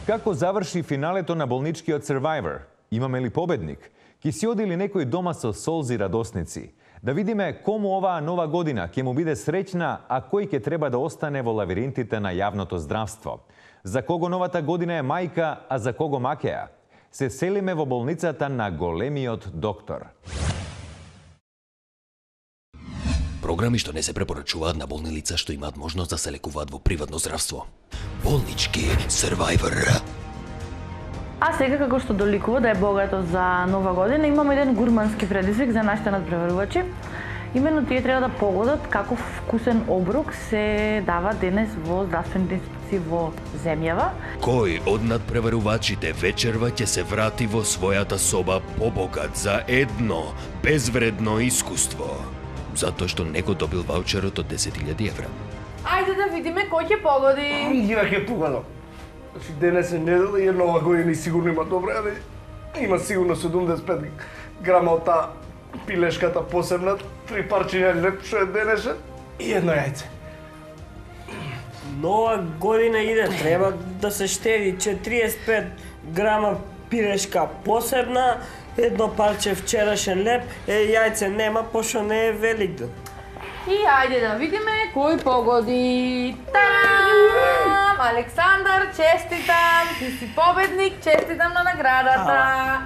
Како заврши финалето на болничкиот Survivor? Имаме ли победник? Ки си оди ли некој дома со солзи радосници? Да видиме кому оваа нова година ќе му биде среќна, а кој ќе треба да остане во лавиринтите на јавното здравство. За кого новата година е мајка, а за кого макеа? Се селиме во болницата на големиот доктор. Програми што не се препорачуваат на болни лица што имаат можност да се лекуваат во приватно здравство. Болнички Survivor. А сега, како што доликува да е богато за нова година, имаме еден гурмански предизвик за нашите надпреварувачи. Именно тие треба да погодат каков вкусен оброк се дава денес во здравствените институции во земјава. Кој од надпреварувачите вечерва ќе се врати во својата соба побогат за едно безвредно искуство? Затоа што некој добил ваучерот од 10.000 евра. Ајде да видиме кој ќе погоди. Ја ќе погодам. Значи денес е недела и нова година и сигурно има добре, али има сигурно 75 грама од таа пилешката посебна, 3 парчиња леп што е денешен и едно јајце. Нова година иде, треба да се штеди 45 грама пилешка посебна, едно парче вчерашен леп, јајце нема, пошто не е Великден. И ајде да видиме кој погоди. Тарам! Александар, честитам! Ти си победник, честитам на наградата!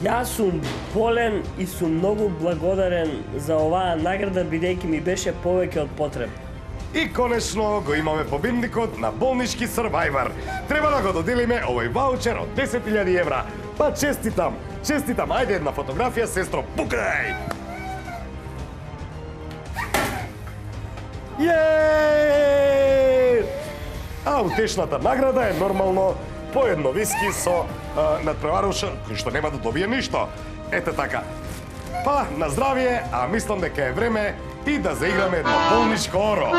Јас сум болен и сум многу благодарен за оваа награда, бидејќи ми беше повеќе од потребно. И конечно го имаме победникот на болнички Survivor. Треба да го доделиме овој ваучер од 10.000 евра. Па честитам, честитам. Ајде една фотографија, сестро, пукај! А утешната награда е нормално по едно виски со надпреварувач кој што нема да добие ништо. Ете така. Па, на здравие, а мислам дека е време и да заиграме едно болничко оро.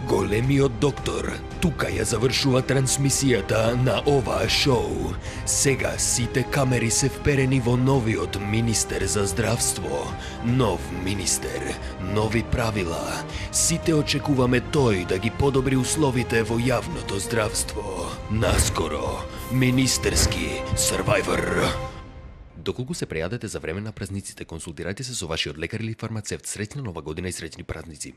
Големиот доктор, тука ја завршува трансмисијата на оваа шоу. Сега сите камери се вперени во новиот министер за здравство. Нов министер, нови правила. Сите очекуваме тој да ги подобри условите во јавното здравство. Наскоро, министерски Survivor. Доколку се прејадете за време на празниците, консултирајте се со вашиот лекар или фармацевт. Среќна нова година и среќни празници.